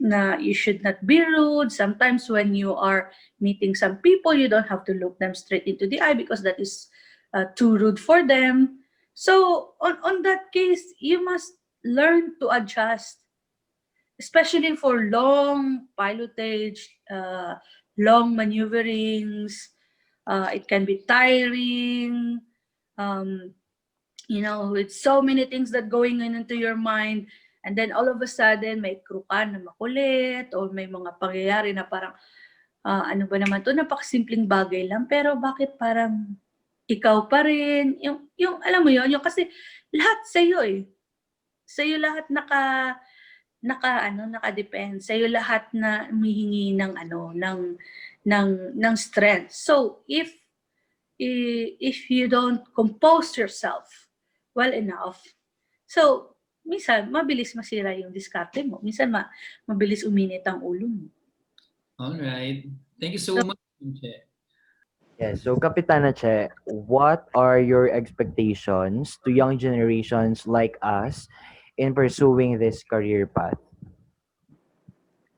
na you should not be rude. Sometimes when you are meeting some people, you don't have to look them straight into the eye because that is too rude for them. So on that case, you must learn to adjust, especially for long pilotage, long maneuverings. It can be tiring. Um, you know, with so many things that going on into your mind, and then all of a sudden may crew ka na makulit or may mga pangyayari na parang ano ba naman to, napakasimpleng bagay lang pero bakit parang ikaw pa rin yung alam mo yon, yung kasi lahat sa iyo sa iyo lahat nakadepend sa iyo lahat na humihingi ng ng strength. So if you don't compose yourself well enough, so minsan mabilis masira yung diskarte mo. Minsan mabilis uminit ang ulo mo. All right. Thank you so much, Che. Yes, so Kapitana Che, what are your expectations to young generations like us in pursuing this career path?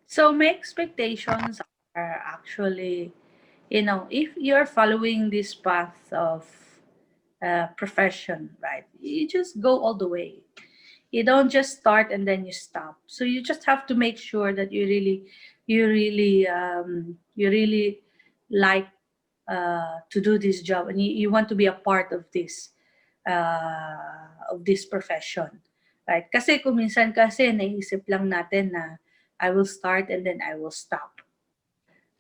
So my expectations are actually, you know, if you're following this path of profession, right, you just go all the way. You don't just start and then you stop. So you just have to make sure that you really like to do this job, and you want to be a part of this profession, right? Kasi kung minsan kasi naisip lang natin na I will start and then I will stop.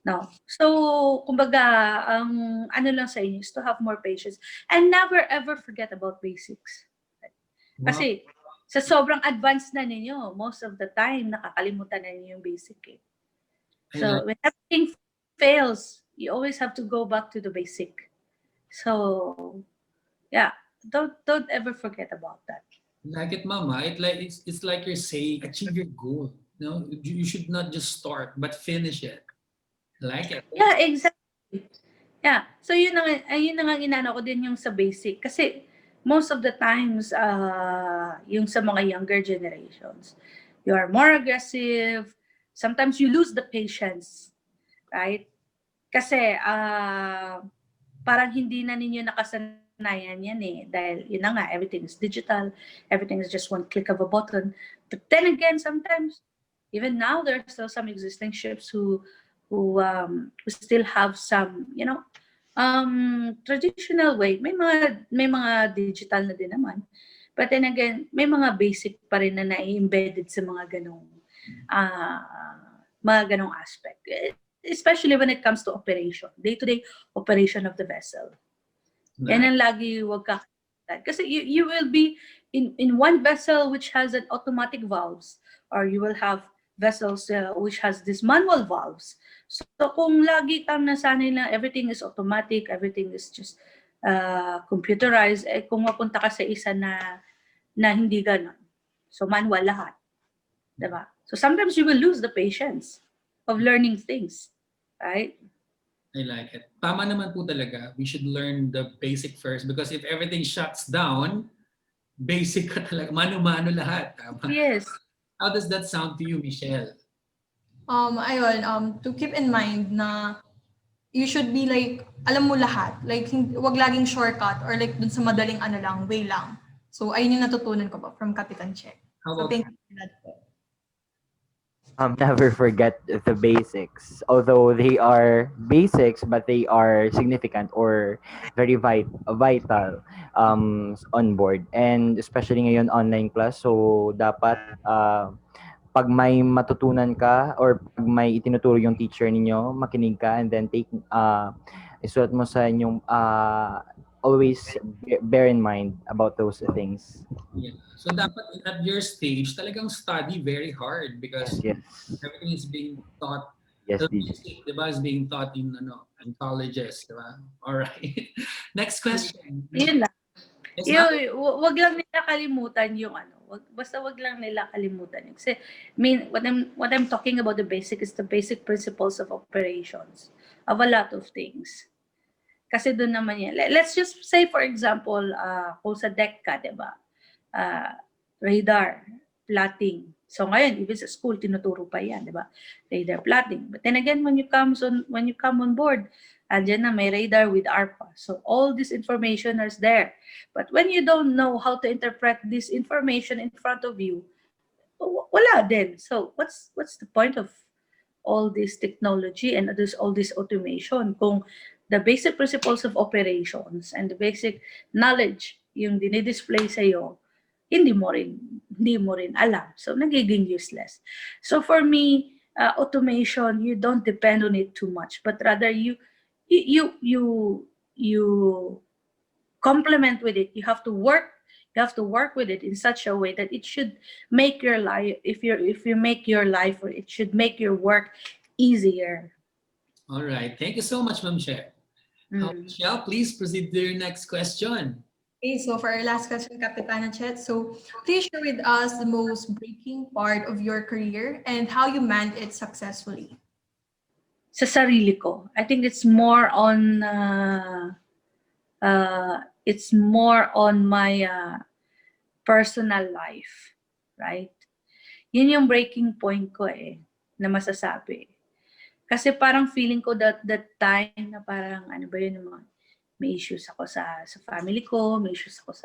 No. So, kumbaga, ano lang sa inyo is to have more patience and never ever forget about basics. Wow. Kasi sa sobrang advanced na ninyo, most of the time, nakakalimutan na ninyo yung basic eh. So, when everything fails, you always have to go back to the basic. So, yeah, don't ever forget about that. Like it, Mama. It's like you're saying, achieve your goal. No, you should not just start, but finish it. Like it. Yeah, exactly. Yeah. So yun na nga inano ko din yung sa basic. Kasi most of the times, yung sa mga younger generations, you are more aggressive. Sometimes you lose the patience. Right? Kasi parang hindi na ninyo nakasanayan yan eh. Dahil yun na nga, everything is digital. Everything is just one click of a button. But then again, sometimes, even now, there are still some existing ships who still have some, you know, traditional way. May mga digital na din naman. But then again, may mga basic pa rin na nai-embedded sa mga ganong aspect. Especially when it comes to operation, day-to-day operation of the vessel. Yan ang lagi wag ka. Kasi you will be in one vessel which has an automatic valves, or you will have vessels which has this manual valves. So kung lagi kang nasanay na everything is automatic, everything is just computerized, eh kung mapunta ka sa isa na hindi ganon. So manual lahat. Diba? So sometimes you will lose the patience of learning things. Right? I like it. Tama naman po talaga. We should learn the basic first because if everything shuts down, basic ka talaga. Mano-mano lahat. Tama? Yes. How does that sound to you, Michelle? To keep in mind na you should be like, alam mo lahat. Like, wag laging shortcut or like dun sa madaling ano lang, way lang. So, ayun yung natutunan ko po from Kapitan Che. How So, about thank you for that po. Never forget the basics. Although they are basics, but they are significant or very vital on board. And especially ngayon online class, so dapat pag may matutunan ka or pag may itinuturo yung teacher ninyo, makinig ka and then take isulat mo sa inyong always bear in mind about those things. Yeah. So dapat at your stage, talagang study very hard because Yes. everything is being taught. Yes, The DJ. basic, di ba, is being taught in colleges, di ba? All right. Next question. Yun lang. Yes, ma'am? Wag lang nila kalimutan yung ano. Basta wag lang nila kalimutan yun. Kasi, what I'm talking about the basic is the basic principles of operations of a lot of things. Kasi doon naman yan. Let's just say, for example, kung sa deck ka, di ba? Radar, plotting. So ngayon, even sa school, tinuturo pa yan, di ba? Radar plotting. But then again, when you come on board, andyan na may radar with ARPA. So all this information is there. But when you don't know how to interpret this information in front of you, wala din. So what's the point of all this technology and all this automation kung the basic principles of operations and the basic knowledge yung dinidisplay sa'yo, hindi mo rin alam. So, nagiging useless. So, for me, automation, you don't depend on it too much, but rather you complement with it. You have to work with it in such a way that it should make your life, if you make your life, or it should make your work easier. All right. Thank you so much, Ma'am Che. Michelle, please proceed to your next question. Okay, so for our last question, Kapitana Chet, so please share with us the most breaking part of your career and how you manned it successfully. Sa sarili ko, I think it's more on my personal life, right? Yun yung breaking point ko na masasabi. Kasi parang feeling ko that time na parang ano ba yun, may issues ako sa family ko, may issues ako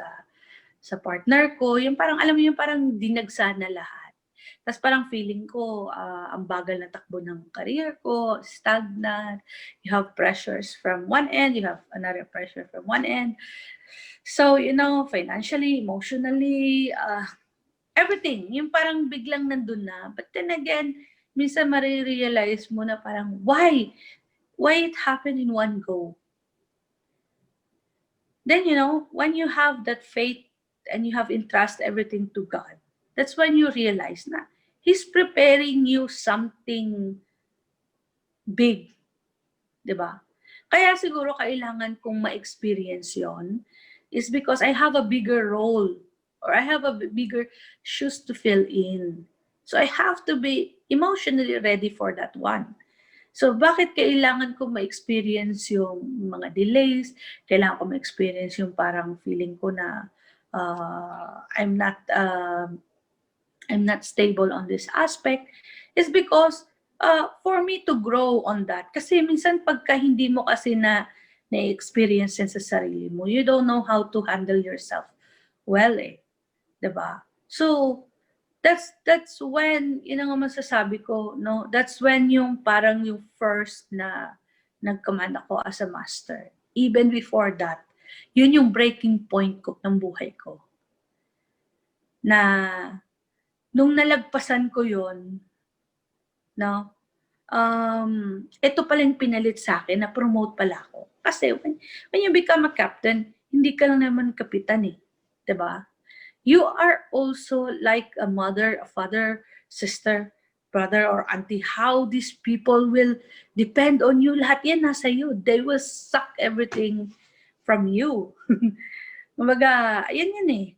sa partner ko, yung parang alam mo yung parang dinagsa na lahat. Tapos parang feeling ko ang bagal na takbo ng career ko, stagnant, you have pressures from one end, you have another pressure from one end. So, financially, emotionally, everything, yung parang biglang nandun na. But then again, minsan marirealize mo na parang, why it happened in one go? Then, when you have that faith and you have entrust everything to God, that's when you realize na He's preparing you something big. Diba? Kaya siguro kailangan kong ma-experience yon is because I have a bigger role or I have a bigger shoes to fill in. So I have to be emotionally ready for that one. So bakit kailangan ko ma-experience yung mga delays? Kailangan ko ma-experience yung parang feeling ko na I'm not stable on this aspect is because for me to grow on that. Kasi minsan pagka hindi mo kasi na-experience yan sa sarili mo, you don't know how to handle yourself well diba? So, that's when, yun ang masasabi ko, no? That's when yung parang yung first na nag-command ako as a master. Even before that, yun yung breaking point ko ng buhay ko. Na, nung nalagpasan ko yun, no? Ito pala yung pinalit sa akin, na-promote pala ako. Kasi when you become a captain, hindi ka lang naman kapitan diba? You are also like a mother, a father, sister, brother, or auntie. How these people will depend on you. Lahat yan nasa you. They will suck everything from you. Kumbaga, ayan yan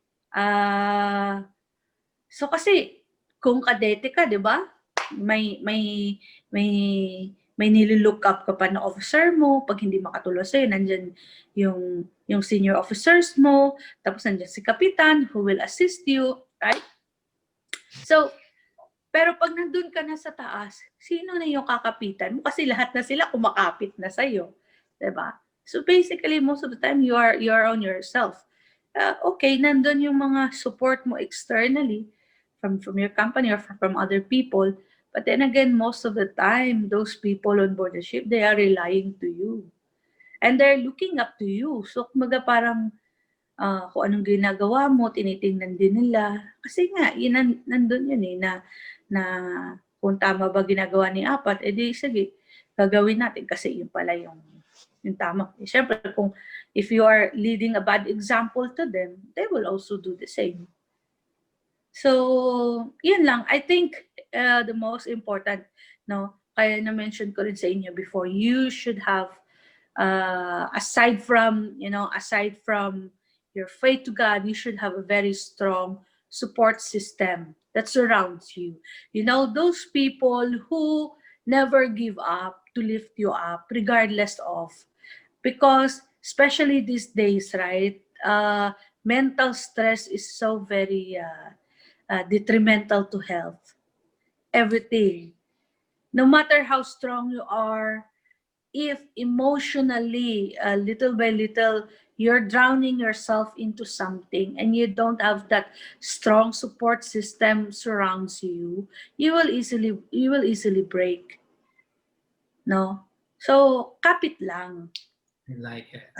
so kasi, kung kadete ka, di ba? May nililook up ka pa na officer mo, pag hindi makatulong sa'yo, nandyan yung senior officers mo, tapos nandyan si kapitan who will assist you, right? So, Pero pag nandun ka na sa taas, sino na yung kakapitan mo? Kasi lahat na sila kumakapit na sa'yo. Diba? So basically, most of the time, you are on yourself. Okay, nandun yung mga support mo externally from your company or from other people. But then again, most of the time, those people on board the ship, they are relying to you. And they're looking up to you. So, kumaga parang kung anong ginagawa mo, tinitingnan din nila. Kasi nga, nandun yun na kung tama ba ginagawa ni Apat, edi sige, gagawin natin kasi yun pala yung tama. Eh, syempre, kung if you are leading a bad example to them, they will also do the same. So, yun lang. I think the most important, no, kaya na-mention ko rin sa inyo before, you should have aside from your faith to God, you should have a very strong support system that surrounds you. You know, those people who never give up to lift you up regardless of, because especially these days, right, mental stress is so very detrimental to health. Everything, no matter how strong you are, if emotionally, little by little, you're drowning yourself into something and you don't have that strong support system surrounds you, you will easily break. No? So, kapit lang. I like it.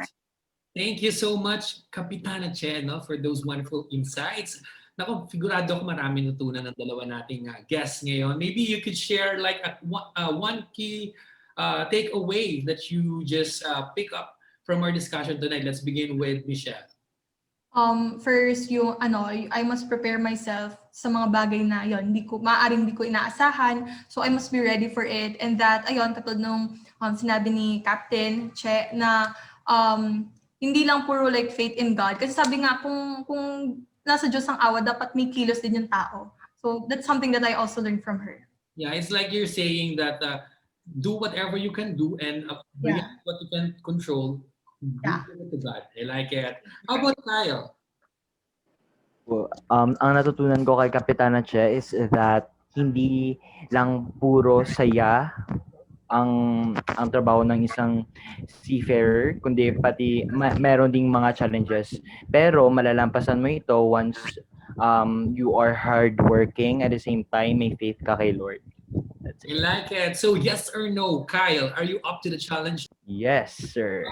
Thank you so much, Kapitana Che, no, for those wonderful insights. Naku, figurado ako marami natutunan ng dalawa nating guests ngayon. Maybe you could share like one key takeaway that you just pick up from our discussion tonight. Let's begin with Michelle. First, yung I must prepare myself sa mga bagay na yon, maaaring hindi ko inaasahan. So I must be ready for it. And that, ayun, katulad nung sinabi ni Captain Che na hindi lang puro like faith in God. Kasi sabi nga, kung nasa Diyos ang awa, dapat may kilos din yung tao. So that's something that I also learned from her. Yeah, it's like you're saying that do whatever you can do and beyond what you can control, Yeah. give it to God. I like it. How about Kyle? Ang natutunan ko kay Kapitana Che is that hindi lang puro saya ang trabaho ng isang seafarer, kundi pati meron ding mga challenges. Pero malalampasan mo ito once you are hardworking, at the same time may faith ka kay Lord. That's I it. like it. So yes or no, Kyle, are you up to the challenge? Yes, sir.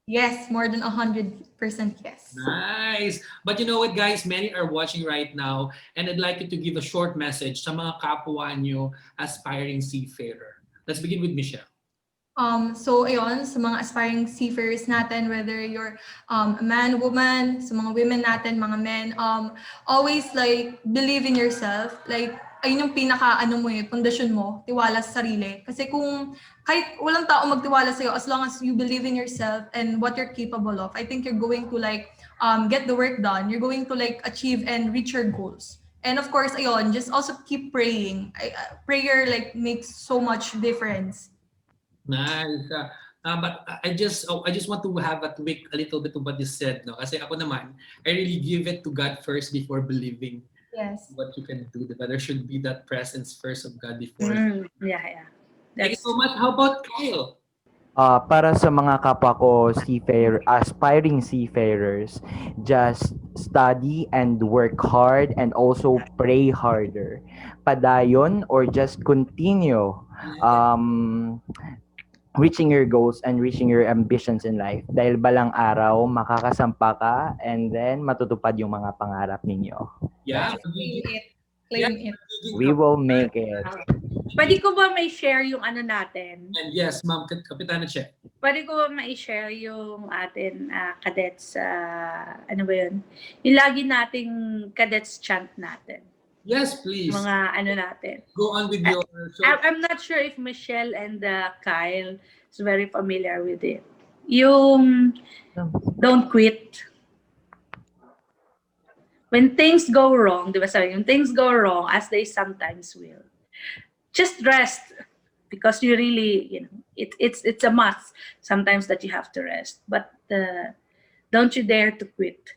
Yes, more than 100% yes. Nice. But you know what, guys? Many are watching right now, and I'd like you to give a short message sa mga kapwa nyo aspiring seafarer. Let's begin with Michelle. So ayun, sa mga aspiring seafarers natin, whether you're a man, woman, sa mga women natin, mga men, always like believe in yourself. Like ayun yung pinaka pundasyon mo, tiwala sa sarili. Kasi kung kahit walang tao magtiwala sa'yo, as long as you believe in yourself and what you're capable of, I think you're going to like get the work done. You're going to like achieve and reach your goals. And of course, ayun, just also keep praying. Prayer like makes so much difference. Nice. But I just want to have a tweak a little bit of what you said, no? Kasi ako naman, I really give it to God first before believing Yes. what you can do. Diba? There should be that presence first of God before. Yeah. Thank you so much. How about Kyle? Para sa mga kapwa ko aspiring seafarers, just study and work hard and also pray harder. Padayon or just continue reaching your goals and reaching your ambitions in life. Dahil balang araw, makakasampa ka and then matutupad yung mga pangarap ninyo. Yeah. Claim it. We will make it. Pwede ko ba may share yung natin? And yes, Ma'am Kapitana Che. Pwede ko ba may share yung atin cadets, ano ba yun? Yung lagi nating cadets chant natin. Yes, please. Mga natin. Go on with your show. I'm not sure if Michelle and Kyle is very familiar with it. Yung don't quit. When things go wrong, di ba sabi, when things go wrong, as they sometimes will, just rest because you really, it's a must sometimes that you have to rest. But don't you dare to quit.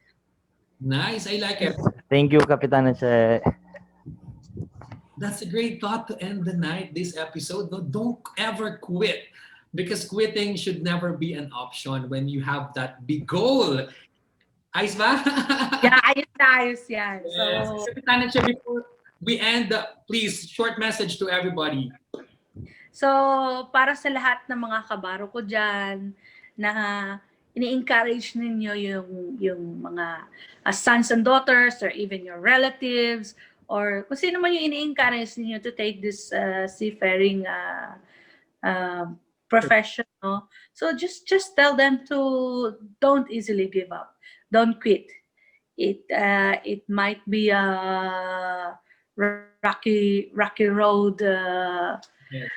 Nice, I like it. Thank you, Kapitana Che. That's a great thought to end the night, this episode. No, don't ever quit because quitting should never be an option when you have that big goal. Ayos ba? Yeah, ayos na ayos yan. So, Yes. Kapitanan siya, before we end, please, short message to everybody. so para sa lahat ng mga kabaro ko dyan na ini-encourage ninyo yung mga sons and daughters or even your relatives or kung sino man yung ini-encourage ninyo to take this seafaring profession. No? So just tell them to don't easily give up. Don't quit. It might be a rocky road Yes.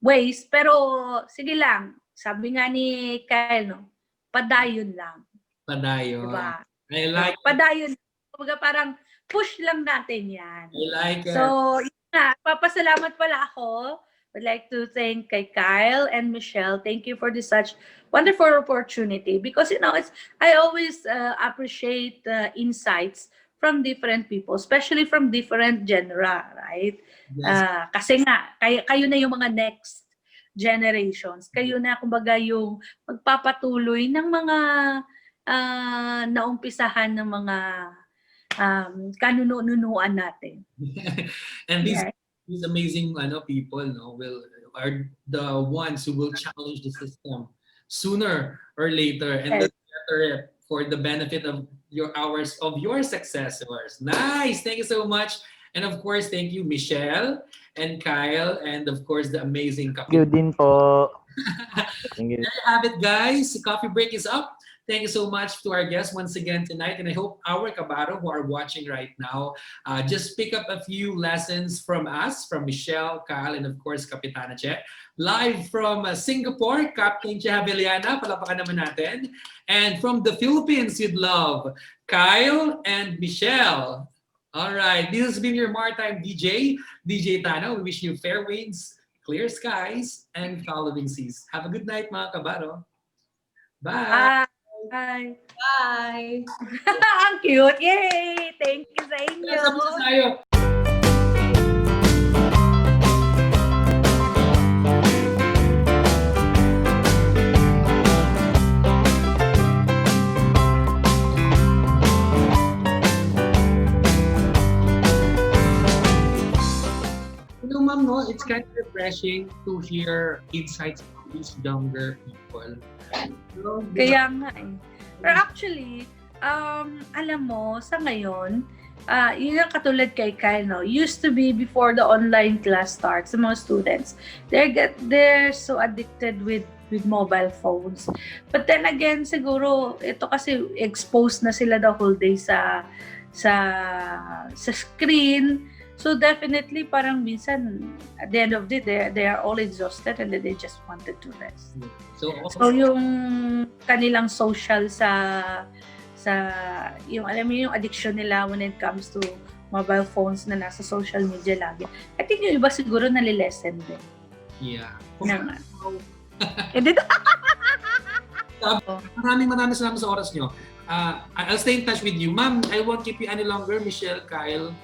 ways, pero sige lang. Sabi nga ni Kyle, no, padayon lang. Padayon. Diba? I like it. Padayon. Kumbaga parang push lang natin yan. I like it. So, yun na. Papasalamat pala ako. I'd like to thank kay Kyle and Michelle. Thank you for this such wonderful opportunity because, you know, I always appreciate insights from different people, especially from different genre, right? Yes. Kasi nga, kayo na yung mga next generations. Kayo na, kumbaga, yung magpapatuloy ng mga naumpisahan ng mga kanunuan natin. And these Yeah. these amazing people are the ones who will challenge the system sooner or later, and Yes. better it for the benefit of your successors. Nice, thank you so much, and of course, thank you, Michelle and Kyle, and of course, the amazing Thank you din po. Thank you. There you have it, guys. The coffee break is up. Thank you so much to our guests once again tonight. And I hope our kabaro who are watching right now just pick up a few lessons from us, from Michelle, Kyle, and of course, Kapitana Che. Live from Singapore, Captain Che Haviliana, palapakan naman natin. And from the Philippines, you'd love Kyle and Michelle. All right, this has been your Maritime DJ, DJ Tano. We wish you fair winds, clear skies, and following seas. Have a good night, mga kabaro. Bye! Bye! Bye! Ang cute! Yay! Thank you sa inyo! Tapos na tayo. You know, ma'am, no, it's kind of refreshing to hear insights from these younger people. You know, Kaya nga eh. Pero actually, alam mo, sa ngayon, yun ang katulad kay Kyle, no? Used to be before the online class starts, sa mga students, they're so addicted with mobile phones. But then again, siguro, ito kasi exposed na sila the whole day sa screen. So definitely, parang minsan, at the end of the day, they are all exhausted and they just wanted to rest. So yung kanilang social yung alam mo yung addiction nila when it comes to mobile phones na nasa social media lagi. I think yung iba siguro nalilesen din. Yeah. Maraming salamat sa oras nyo. I'll stay in touch with you. Ma'am, I won't keep you any longer. Michelle, Kyle,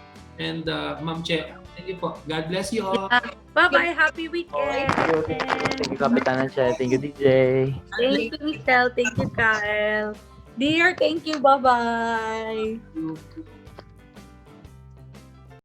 and Ma'am Che. Thank you po. God bless you all. Bye-bye. Happy weekend. Thank you, Kapitana Che. Thank you, DJ. Thank you, Michelle. Thank you, Kyle. Dear, thank you. Bye-bye. Thank you.